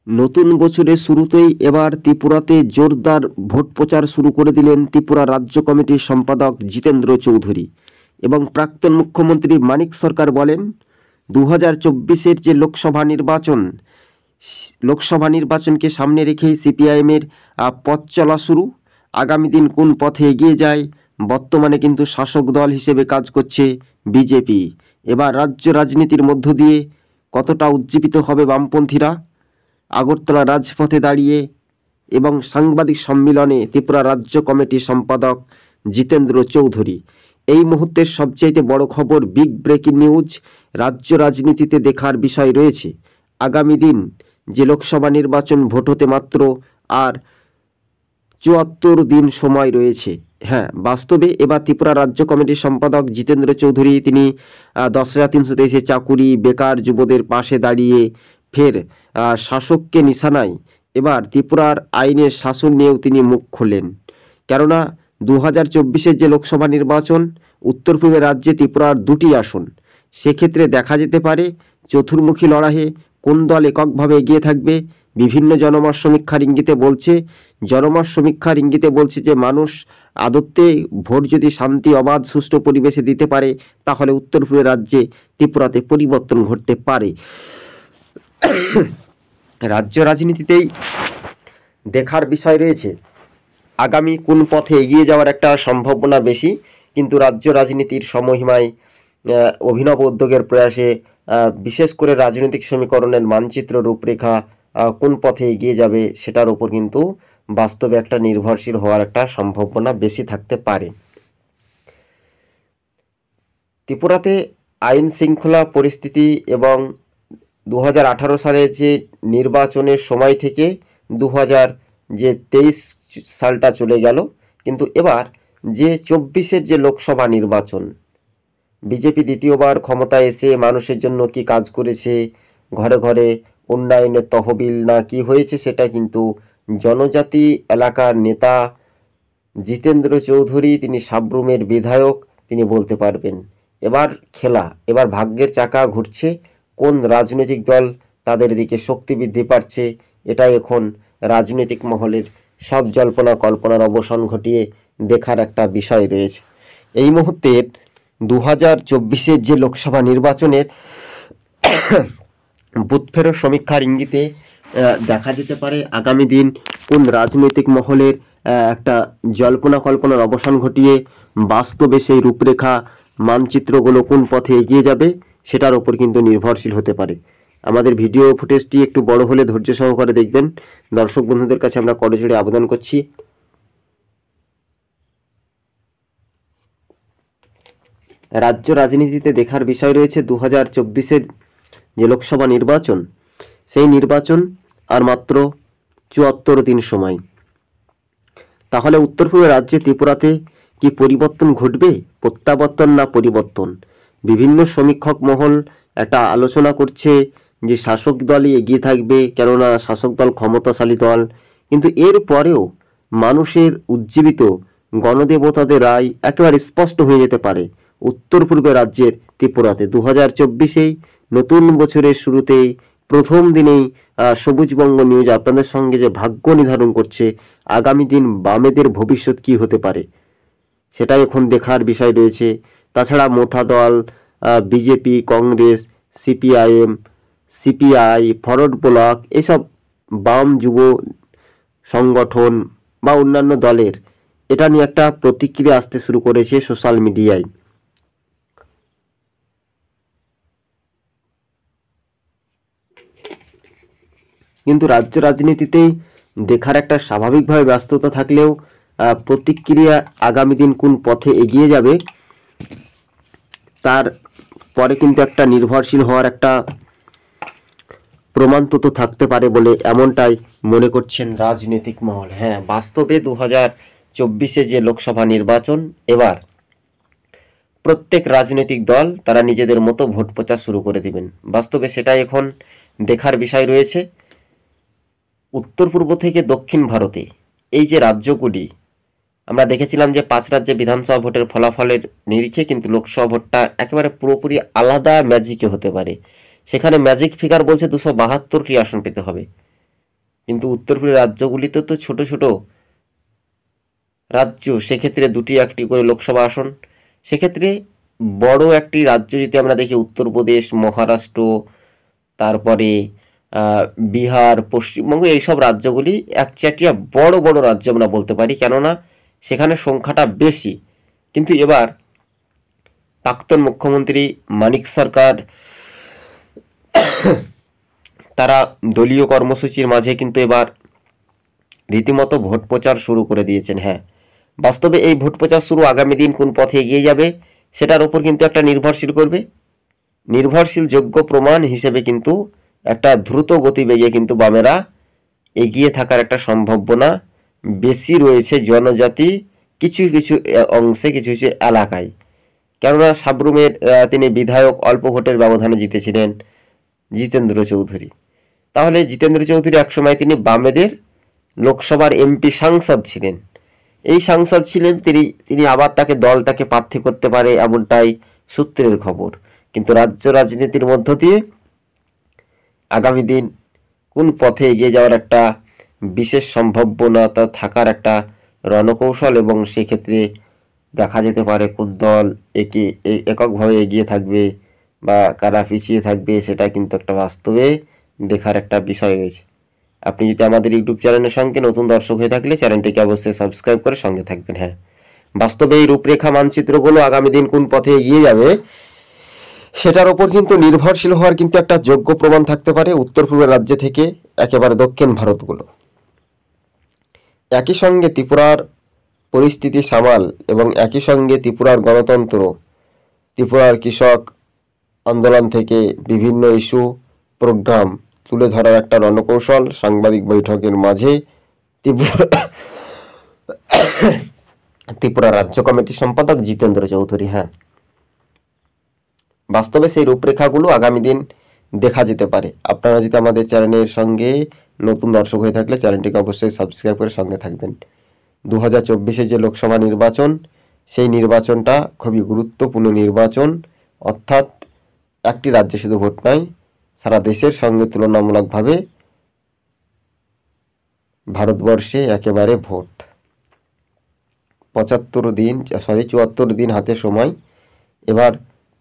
নতুন বছরের শুরুতেই এবার ত্রিপুরাতে জোরদার ভোট প্রচার শুরু করে দিলেন ত্রিপুরা রাজ্য কমিটির সম্পাদক জিতেন্দ্র চৌধুরী এবং প্রাক্তন মুখ্যমন্ত্রী মানিক সরকার বলেন 2024-এর যে লোকসভা নির্বাচনকে সামনে রেখেই সিপিআইএমের পথ চলা শুরু। আগামী দিন কোন পথে এগিয়ে যায়, বর্তমানে কিন্তু শাসক দল হিসেবে কাজ করছে বিজেপি। এবার রাজ্য রাজনীতির মধ্য দিয়ে কতটা উজ্জীবিত হবে বামপন্থীরা, আগরতলা রাজপথে দাঁড়িয়ে এবং সাংবাদিক সম্মেলনে ত্রিপুরা রাজ্য কমিটির সম্পাদক জিতেন্দ্র চৌধুরী। এই মুহূর্তের সবচাইতে বড় খবর, বিগ ব্রেকিং নিউজ, রাজ্য রাজনীতিতে দেখার বিষয় রয়েছে। আগামী দিন যে লোকসভা নির্বাচন, ভোট হতে মাত্র আর ৭৪ দিন সময় রয়েছে। হ্যাঁ, বাস্তবে এবার ত্রিপুরা রাজ্য কমিটির সম্পাদক জিতেন্দ্র চৌধুরী তিনি ১০,৩২৩ চাকুরি বেকার যুবদের পাশে দাঁড়িয়ে ফের শাসককে নিশানায় এবার ত্রিপুরার আইনের শাসন নিয়েও তিনি মুখ খোলেন। কেননা 2024-এর যে লোকসভা নির্বাচন, উত্তর পূর্বের রাজ্যে ত্রিপুরার 2টি আসন, সেক্ষেত্রে দেখা যেতে পারে চতুর্মুখী লড়াইয়ে কোন দল এককভাবে এগিয়ে থাকবে। বিভিন্ন জনমত সমীক্ষার ইঙ্গিতে বলছে যে মানুষ আদতে ভোট যদি শান্তি, অবাধ, সুষ্ঠু পরিবেশে দিতে পারে তাহলে উত্তর পূর্বের রাজ্যে ত্রিপুরাতে পরিবর্তন ঘটতে পারে। রাজ্য রাজনীতিতেই দেখার বিষয় রয়েছে আগামী কোন পথে এগিয়ে যাওয়ার একটা সম্ভাবনা বেশি, কিন্তু রাজ্য রাজনীতির সমহিমায় অভিনব উদ্যোগের প্রয়াসে বিশেষ করে রাজনৈতিক সমীকরণের মানচিত্র রূপরেখা কোন পথে এগিয়ে যাবে সেটার উপর কিন্তু বাস্তবে একটা নির্ভরশীল হওয়ার একটা সম্ভাবনা বেশি থাকতে পারে। ত্রিপুরাতে আইন শৃঙ্খলা পরিস্থিতি এবং 2018 সালে যে নির্বাচনের সময় থেকে 2023 সালটা চলে গেল, কিন্তু এবার যে 24-এর যে লোকসভা নির্বাচন, বিজেপি দ্বিতীয়বার ক্ষমতায় এসে মানুষের জন্য কি কাজ করেছে, ঘরে ঘরে উন্নয়নের তহবিল না কি হয়েছে, সেটা কিন্তু জনজাতি এলাকার নেতা জিতেন্দ্র চৌধুরী, তিনি সাব্রুমের বিধায়ক, তিনি বলতে পারবেন। এবার ভাগ্যের চাকা ঘুরছে, কোন রাজনৈতিক দল তাদের দিকে শক্তি বৃদ্ধি পাচ্ছে, এটাই এখন রাজনৈতিক মহলের সব জল্পনা কল্পনার অবসান ঘটিয়ে দেখার একটা বিষয় রয়েছে। এই মুহূর্তে 2024-এর যে লোকসভা নির্বাচনের বুথ ফেরত সমীক্ষার ইঙ্গিতে দেখা যেতে পারে আগামী দিন কোন রাজনৈতিক মহলের একটা জল্পনা কল্পনার অবসান ঘটিয়ে বাস্তবে সেই রূপরেখা মানচিত্রগুলো কোন পথে এগিয়ে যাবে সেটার ওপর কিন্তু নির্ভরশীল হতে পারে। আমাদের ভিডিও ফুটেজটি একটু বড় হলে ধৈর্য সহকারে দেখবেন। দর্শক বন্ধুদের কাছে আমরা করজোড়ে আবেদন করছি, রাজ্য রাজনীতিতে দেখার বিষয় রয়েছে 2024-এর যে লোকসভা নির্বাচন, সেই নির্বাচন আর মাত্র ৭৪ দিন সময়। তাহলে উত্তর পূর্বের রাজ্যে ত্রিপুরাতে কি পরিবর্তন ঘটবে, প্রত্যাবর্তন না পরিবর্তন? বিভিন্ন সমীক্ষক মহল একটা আলোচনা করছে যে শাসক দলই এগিয়ে থাকবে, কেননা শাসক দল ক্ষমতাশালী দল। কিন্তু এর পরেও মানুষের উজ্জীবিত গণদেবতাদের রায় একেবারে স্পষ্ট হয়ে যেতে পারে উত্তর পূর্বের রাজ্যের ত্রিপুরাতে। 2024-এই নতুন বছরের শুরুতেই প্রথম দিনেই সবুজবঙ্গ নিউজ আপনাদের সঙ্গে যে ভাগ্য নির্ধারণ করছে আগামী দিন বামেদের ভবিষ্যৎ কি হতে পারে সেটাই এখন দেখার বিষয় রয়েছে। তাছাড়া মোথা দল, BJP, Congress, CPIM, CPI, forward block, এসব বাম যুব সংগঠন বা অন্যান্য দলের এটা নিয়ে একটা প্রতিক্রিয়া আসতে শুরু করেছে সোশ্যাল মিডিয়ায়। কিন্তু রাজ্য রাজনীতিতেই দেখার একটা স্বাভাবিকভাবে ব্যস্ততা থাকলেও প্রতিক্রিয়া আগামী দিন কোন পথে এগিয়ে যাবে তার পরে কিন্তু একটা নির্ভরশীল হওয়ার একটা প্রমাণ তো থাকতে পারে বলে এমনটাই মনে করছেন রাজনৈতিক মহল। হ্যাঁ, বাস্তবে 2024-এ যে লোকসভা নির্বাচন, এবার প্রত্যেক রাজনৈতিক দল তারা নিজেদের মতো ভোট প্রচার শুরু করে দিবেন। বাস্তবে সেটাই এখন দেখার বিষয় রয়েছে। উত্তর পূর্ব থেকে দক্ষিণ ভারতে এই যে রাজ্যগুলি, আমরা দেখেছিলাম যে 5 রাজ্যে বিধানসভা ভোটের ফলাফলের নিরিখে কিন্তু লোকসভা ভোটটা একেবারে পুরোপুরি আলাদা ম্যাজিকে হতে পারে। সেখানে ম্যাজিক ফিগার বলছে 272টি আসন পেতে হবে। কিন্তু উত্তর পূর্বের রাজ্যগুলিতে তো ছোট ছোট রাজ্য, সেক্ষেত্রে 2টি-1টি করে লোকসভা আসন। সেক্ষেত্রে বড় একটি রাজ্য যদি আমরা দেখি উত্তরপ্রদেশ, মহারাষ্ট্র, তারপরে বিহার, পশ্চিমবঙ্গ, এইসব রাজ্যগুলি একচাটিয়া বড় বড় রাজ্য আমরা বলতে পারি, কেননা সেখানে সংখ্যাটা বেশি। কিন্তু এবার প্রাক্তন মুখ্যমন্ত্রী মানিক সরকার তারা দলীয় কর্মসূচির মাঝে কিন্তু এবার রীতিমতো ভোট প্রচার শুরু করে দিয়েছেন। হ্যাঁ, বাস্তবে এই ভোট প্রচার শুরু আগামী দিন কোন পথে এগিয়ে যাবে সেটার ওপর কিন্তু একটা নির্ভরশীল করবে। নির্ভরশীল যোগ্য প্রমাণ হিসেবে কিন্তু একটা দ্রুত গতিবেগে কিন্তু বামেরা এগিয়ে থাকার একটা সম্ভাবনা বেশি রয়েছে জনজাতি কিছু কিছু অংশে, কিছু কিছু এলাকায়। কেননা সাবরুমের তিনি বিধায়ক অল্প ভোটের ব্যবধানে জিতেছিলেন জিতেন্দ্র চৌধুরী। তাহলে জিতেন্দ্র চৌধুরী একসময় তিনি বামেদের লোকসভার এমপি সাংসদ ছিলেন। এই সাংসদ ছিলেন তিনি আবার দলটাকে প্রার্থী করতে পারে এমনটাই সূত্রের খবর। কিন্তু রাজ্য রাজনীতির মধ্য দিয়ে আগামী দিন কোন পথে এগিয়ে যাওয়ার একটা বিশেষ সম্ভাবনা থাকার একটা রণকৌশল, এবং সেক্ষেত্রে দেখা যেতে পারে কোন দল এককভাবে এগিয়ে থাকবে বা কারা পিছিয়ে থাকবে, সেটা কিন্তু একটা বাস্তবে দেখার একটা বিষয় রয়েছে। আপনি যদি আমাদের ইউটিউব চ্যানেলের সঙ্গে নতুন দর্শক হয়ে থাকলে চ্যানেলটিকে অবশ্যই সাবস্ক্রাইব করে সঙ্গে থাকবেন। হ্যাঁ, বাস্তবে এই রূপরেখা মানচিত্রগুলো আগামী দিন কোন পথে এগিয়ে যাবে সেটার ওপর কিন্তু নির্ভরশীল হওয়ার কিন্তু একটা যোগ্য প্রমাণ থাকতে পারে উত্তর পূর্বের রাজ্য থেকে একেবারে দক্ষিণ ভারতগুলো। একই সঙ্গে ত্রিপুরার পরিস্থিতি সামাল এবং একই সঙ্গে ত্রিপুরার গণতন্ত্র, ত্রিপুরার কৃষক আন্দোলন থেকে বিভিন্ন ইস্যু প্রোগ্রাম তুলে ধরার একটা রণকৌশল সাংবাদিক বৈঠকের মাঝে ত্রিপুরা রাজ্য কমিটির সম্পাদক জিতেন্দ্র চৌধুরী। হ্যাঁ, বাস্তবে সেই রূপরেখাগুলো আগামী দিন দেখা যেতে পারে। আপনারা যদি আমাদের চ্যানেলের সঙ্গে নতুন দর্শক হয়ে থাকলে চ্যানেলটিকে অবশ্যই সাবস্ক্রাইব করে সঙ্গে থাকবেন। 2024 যে লোকসভা নির্বাচন, সেই নির্বাচনটা খুবই গুরুত্বপূর্ণ নির্বাচন। অর্থাৎ একটি রাজ্যে শুধু ভোট নয়, সারা দেশের সঙ্গে তুলনামূলকভাবে ভারতবর্ষে একেবারে ভোট। 74 দিন হাতে সময়। এবার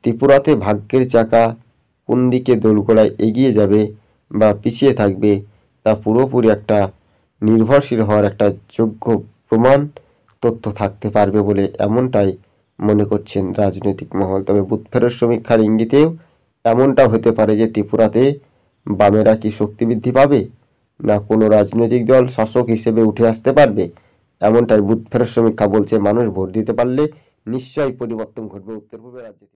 ত্রিপুরাতে ভাগ্যের চাকা কোন দিকে দোলগোড়ায় এগিয়ে যাবে বা পিছিয়ে থাকবে তা পুরোপুরি একটা নির্ভরশীল হওয়ার একটা যোগ্য প্রমাণ তথ্য থাকতে পারবে বলে এমনটাই মনে করছেন রাজনৈতিক মহল। তবে বুথ ফেরত সমীক্ষার ইঙ্গিতেও এমনটা হতে পারে যে ত্রিপুরাতে বামেরা কি শক্তি বৃদ্ধি পাবে, না কোনো রাজনৈতিক দল শাসক হিসেবে উঠে আসতে পারবে, এমনটাই বুথ ফেরত সমীক্ষা বলছে। মানুষ ভোট দিতে পারলে নিশ্চয়ই পরিবর্তন ঘটবে উত্তর পূর্বের রাজ্যে।